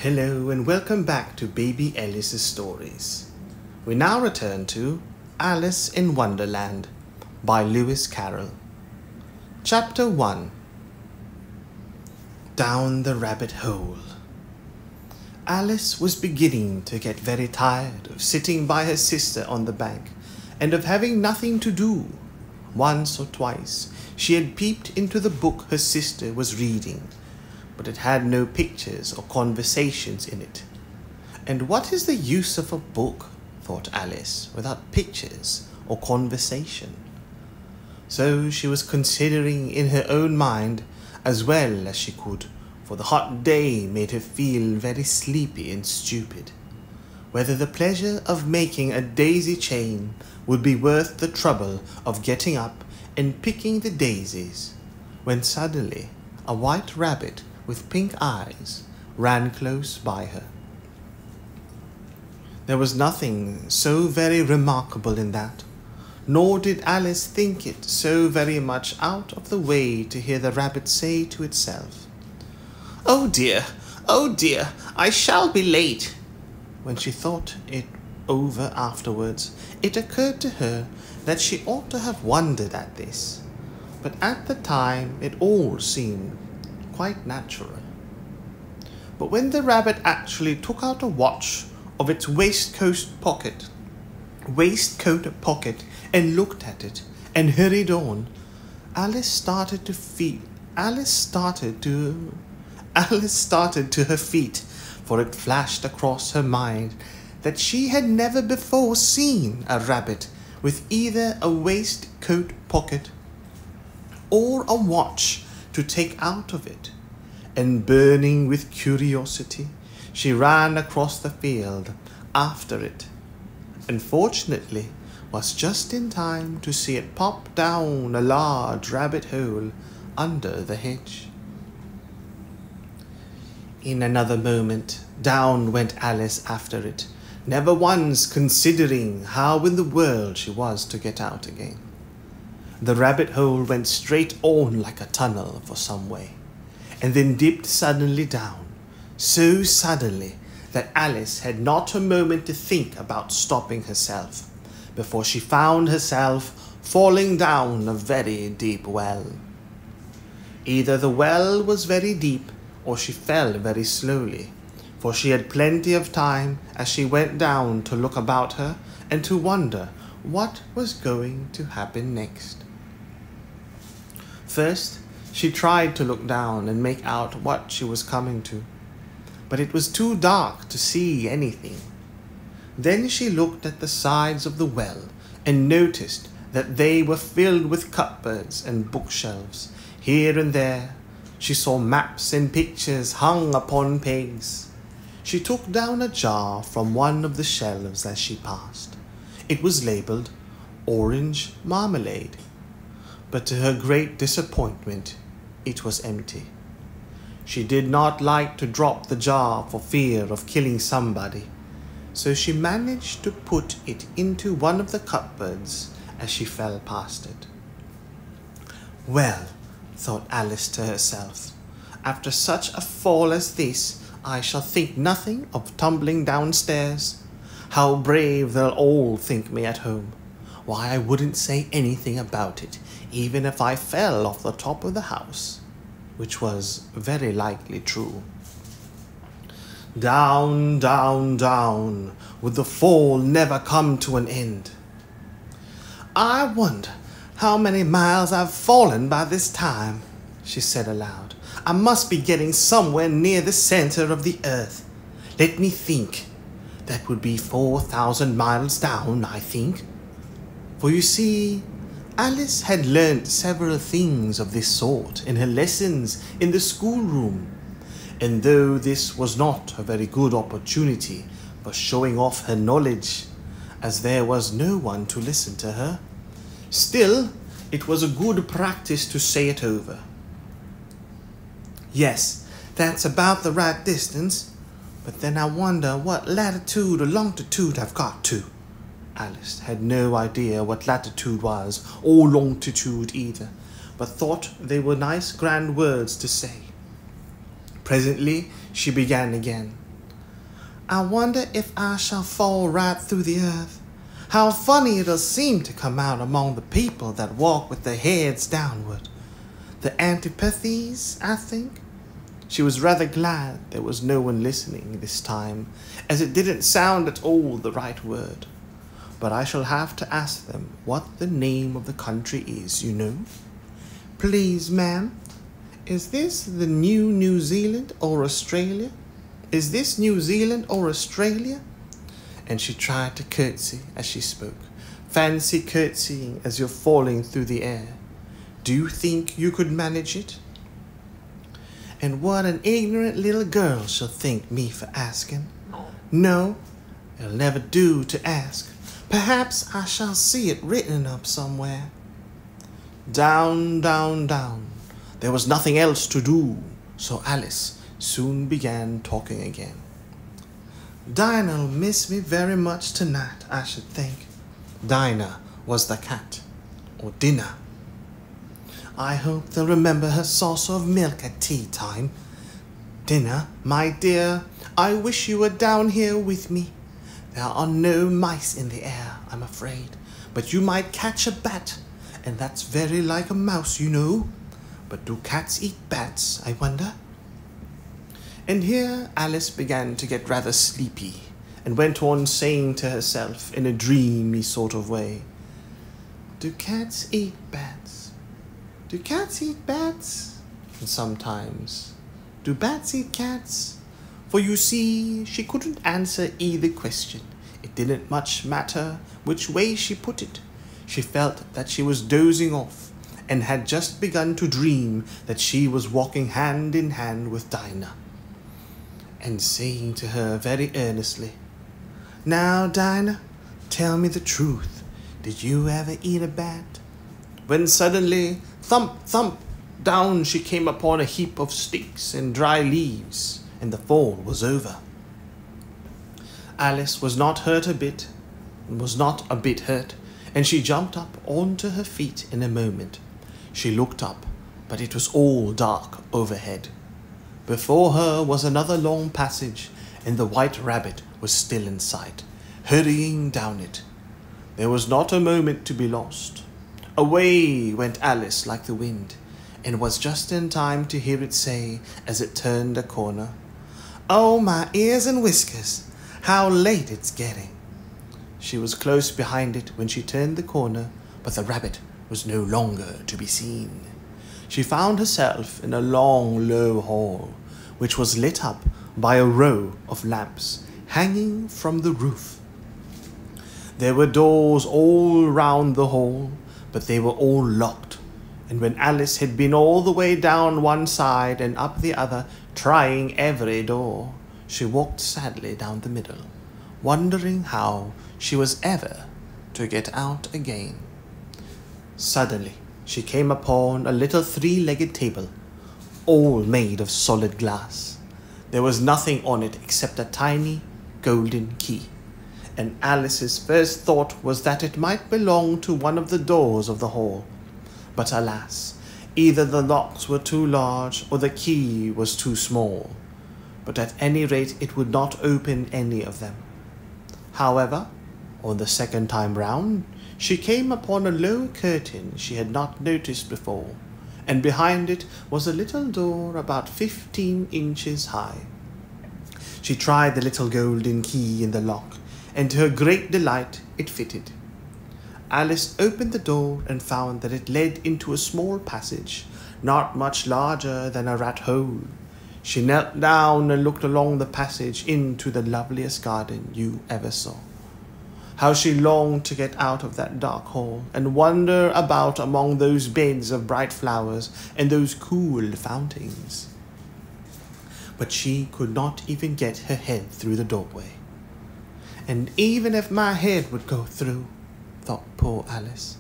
Hello and welcome back to Baby Alice's Stories. We now return to Alice in Wonderland by Lewis Carroll. Chapter 1. Down the Rabbit Hole. Alice was beginning to get very tired of sitting by her sister on the bank and of having nothing to do. Once or twice she had peeped into the book her sister was reading, but it had no pictures or conversations in it. And what is the use of a book, thought Alice, without pictures or conversation? So she was considering in her own mind as well as she could, for the hot day made her feel very sleepy and stupid, whether the pleasure of making a daisy chain would be worth the trouble of getting up and picking the daisies, when suddenly a white rabbit with pink eyes ran close by her. There was nothing so very remarkable in that, nor did Alice think it so very much out of the way to hear the rabbit say to itself, oh dear, I shall be late." When she thought it over afterwards, it occurred to her that she ought to have wondered at this, but at the time it all seemed quite natural. But when the rabbit actually took out a watch of its waistcoat pocket and looked at it and hurried on, Alice started to her feet, for it flashed across her mind that she had never before seen a rabbit with either a waistcoat pocket or a watch to take out of it, and burning with curiosity, she ran across the field after it, and fortunately was just in time to see it pop down a large rabbit hole under the hedge. In another moment, down went Alice after it, never once considering how in the world she was to get out again. The rabbit hole went straight on like a tunnel for some way, and then dipped suddenly down, so suddenly that Alice had not a moment to think about stopping herself, before she found herself falling down a very deep well. Either the well was very deep, or she fell very slowly, for she had plenty of time as she went down to look about her and to wonder what was going to happen next. First, she tried to look down and make out what she was coming to, but it was too dark to see anything. Then she looked at the sides of the well and noticed that they were filled with cupboards and bookshelves. Here and there she saw maps and pictures hung upon pegs. She took down a jar from one of the shelves as she passed. It was labelled orange marmalade, but to her great disappointment it was empty. She did not like to drop the jar for fear of killing somebody, so she managed to put it into one of the cupboards as she fell past it. Well, thought Alice to herself, after such a fall as this, I shall think nothing of tumbling downstairs. How brave they'll all think me at home. Why, I wouldn't say anything about it, even if I fell off the top of the house, which was very likely true. Down, down, down, would the fall never come to an end? I wonder how many miles I've fallen by this time, she said aloud. I must be getting somewhere near the center of the earth. Let me think. That would be 4,000 miles down, I think. For you see, Alice had learnt several things of this sort in her lessons in the schoolroom, and though this was not a very good opportunity for showing off her knowledge, as there was no one to listen to her, still it was a good practice to say it over. Yes, that's about the right distance, but then I wonder what latitude or longitude I've got to. Alice had no idea what latitude was, or longitude either, but thought they were nice grand words to say. Presently she began again. I wonder if I shall fall right through the earth. How funny it'll seem to come out among the people that walk with their heads downward. The antipathies, I think." She was rather glad there was no one listening this time, as it didn't sound at all the right word. "But I shall have to ask them what the name of the country is, you know." "Please, ma'am, is this the New Zealand or Australia? Is this New Zealand or Australia?" And she tried to curtsy as she spoke. Fancy curtsying as you're falling through the air. Do you think you could manage it? And what an ignorant little girl she'll think me for asking. No, it'll never do to ask. Perhaps I shall see it written up somewhere. Down, down, down. There was nothing else to do, so Alice soon began talking again. "Dinah'll miss me very much tonight, I should think." Dinah was the cat, or Dinah. "I hope they'll remember her saucer of milk at tea time. Dinah, my dear, I wish you were down here with me. There are no mice in the air, I'm afraid, but you might catch a bat, and that's very like a mouse, you know. But do cats eat bats, I wonder?" And here Alice began to get rather sleepy, and went on saying to herself in a dreamy sort of way, "Do cats eat bats? Do cats eat bats? And sometimes, do bats eat cats?" For you see, she couldn't answer either question. It didn't much matter which way she put it. She felt that she was dozing off, and had just begun to dream that she was walking hand in hand with Dinah, and saying to her very earnestly, "Now, Dinah, tell me the truth. Did you ever eat a bat?" When suddenly, thump, thump, down she came upon a heap of sticks and dry leaves, and the fall was over. Alice was not hurt a bit, and was not a bit hurt, and she jumped up onto her feet in a moment. She looked up, but it was all dark overhead. Before her was another long passage, and the white rabbit was still in sight, hurrying down it. There was not a moment to be lost. Away went Alice like the wind, and was just in time to hear it say, as it turned a corner, "Oh, my ears and whiskers, how late it's getting." She was close behind it when she turned the corner, but the rabbit was no longer to be seen. She found herself in a long, low hall, which was lit up by a row of lamps hanging from the roof. There were doors all round the hall, but they were all locked, and when Alice had been all the way down one side and up the other, trying every door, she walked sadly down the middle, wondering how she was ever to get out again. Suddenly, she came upon a little three-legged table, all made of solid glass. There was nothing on it except a tiny golden key, and Alice's first thought was that it might belong to one of the doors of the hall. But alas, either the locks were too large or the key was too small. But at any rate it would not open any of them. However, on the second time round, she came upon a low curtain she had not noticed before, and behind it was a little door about 15 inches high. She tried the little golden key in the lock, and to her great delight it fitted. Alice opened the door and found that it led into a small passage, not much larger than a rat hole. She knelt down and looked along the passage into the loveliest garden you ever saw. How she longed to get out of that dark hall and wander about among those beds of bright flowers and those cool fountains. But she could not even get her head through the doorway. "And even if my head would go through," thought poor Alice,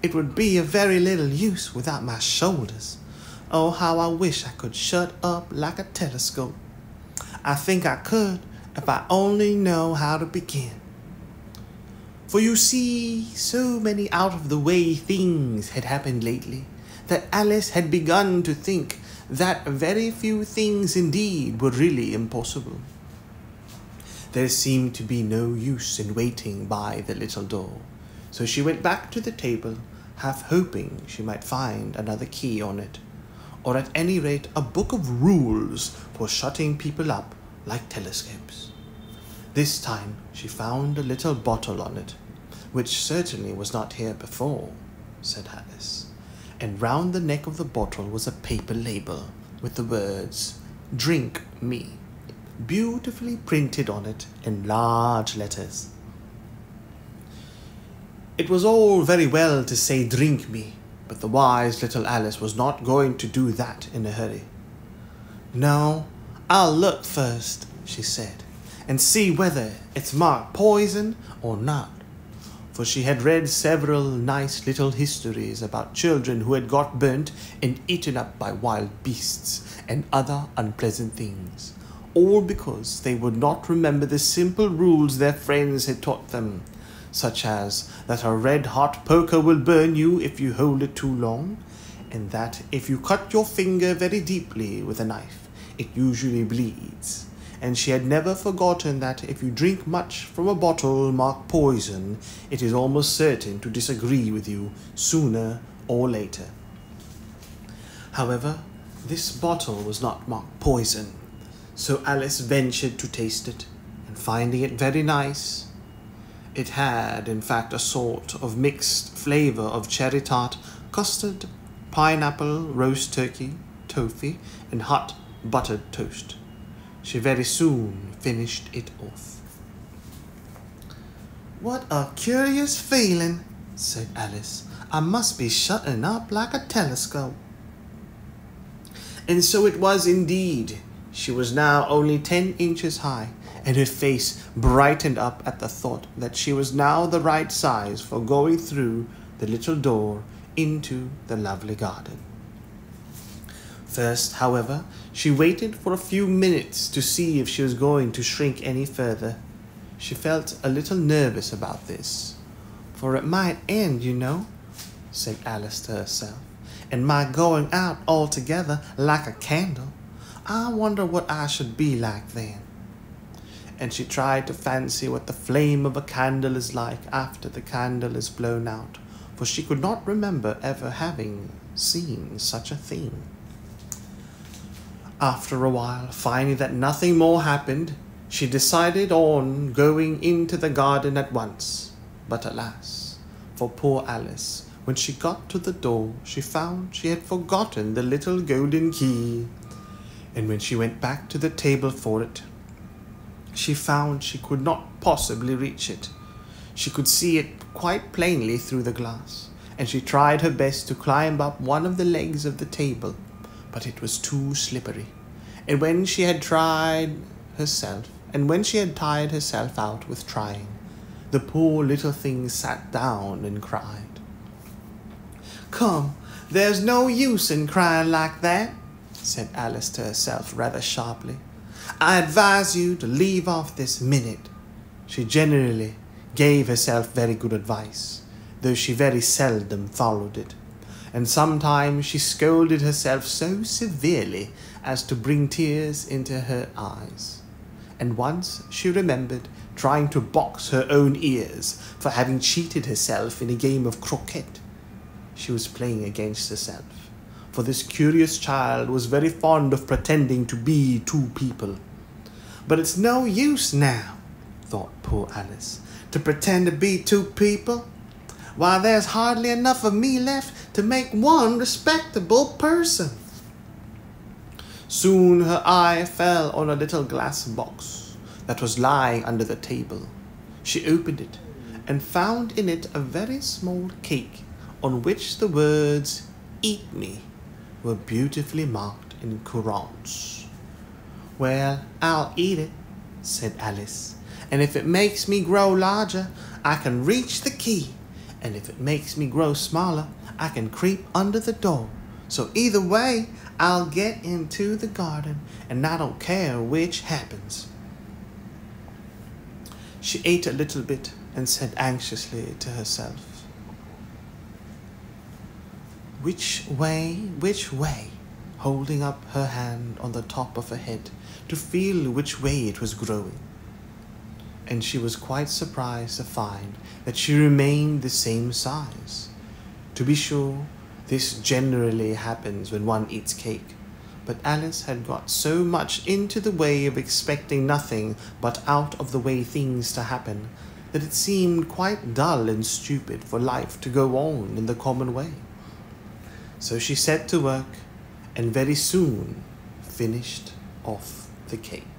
"it would be of very little use without my shoulders. Oh, how I wish I could shut up like a telescope. I think I could if I only know how to begin." For you see, so many out-of-the-way things had happened lately that Alice had begun to think that very few things indeed were really impossible. there seemed to be no use in waiting by the little door, so she went back to the table, half hoping she might find another key on it, or at any rate a book of rules for shutting people up like telescopes. This time she found a little bottle on it, which certainly was not here before, said Alice, and round the neck of the bottle was a paper label with the words, "Drink me," beautifully printed on it in large letters. It was all very well to say "drink me," but the wise little Alice was not going to do that in a hurry. "No, I'll look first," she said, "and see whether it's marked poison or not," for she had read several nice little histories about children who had got burnt and eaten up by wild beasts and other unpleasant things, all because they would not remember the simple rules their friends had taught them, such as that a red-hot poker will burn you if you hold it too long, and that if you cut your finger very deeply with a knife, it usually bleeds. And she had never forgotten that if you drink much from a bottle marked poison, it is almost certain to disagree with you sooner or later. However, this bottle was not marked poison, so Alice ventured to taste it, and finding it very nice, it had, in fact, a sort of mixed flavour of cherry tart, custard, pineapple, roast turkey, toffee, and hot buttered toast. She very soon finished it off. "What a curious feeling," said Alice. "I must be shutting up like a telescope." And so it was indeed. She was now only 10 inches high, and her face brightened up at the thought that she was now the right size for going through the little door into the lovely garden. First, however, she waited for a few minutes to see if she was going to shrink any further. She felt a little nervous about this, for it might end, you know, said Alice to herself, and my going out altogether like a candle. I wonder what I should be like then. And she tried to fancy what the flame of a candle is like after the candle is blown out, for she could not remember ever having seen such a thing. After a while, finding that nothing more happened, she decided on going into the garden at once. But alas, for poor Alice, when she got to the door, she found she had forgotten the little golden key. And when she went back to the table for it, she found she could not possibly reach it. She could see it quite plainly through the glass, and she tried her best to climb up one of the legs of the table, but it was too slippery. And when she had tired herself out with trying, the poor little thing sat down and cried. "Come, there's no use in crying like that," said Alice to herself rather sharply. "I advise you to leave off this minute." She generally gave herself very good advice, though she very seldom followed it, and sometimes she scolded herself so severely as to bring tears into her eyes. And once she remembered trying to box her own ears for having cheated herself in a game of croquet. She was playing against herself, for this curious child was very fond of pretending to be two people. "But it's no use now," thought poor Alice, "to pretend to be two people. Why, there's hardly enough of me left to make one respectable person." Soon her eye fell on a little glass box that was lying under the table. She opened it and found in it a very small cake on which the words "Eat me" were beautifully marked in currants. "Well, I'll eat it," said Alice, "and if it makes me grow larger, I can reach the key, and if it makes me grow smaller, I can creep under the door. So either way, I'll get into the garden, and I don't care which happens." She ate a little bit and said anxiously to herself, "Which way, which way?" holding up her hand on the top of her head to feel which way it was growing. and she was quite surprised to find that she remained the same size. To be sure, this generally happens when one eats cake, but Alice had got so much into the way of expecting nothing but out-of-the-way things to happen that it seemed quite dull and stupid for life to go on in the common way. So she set to work and very soon finished off the cake.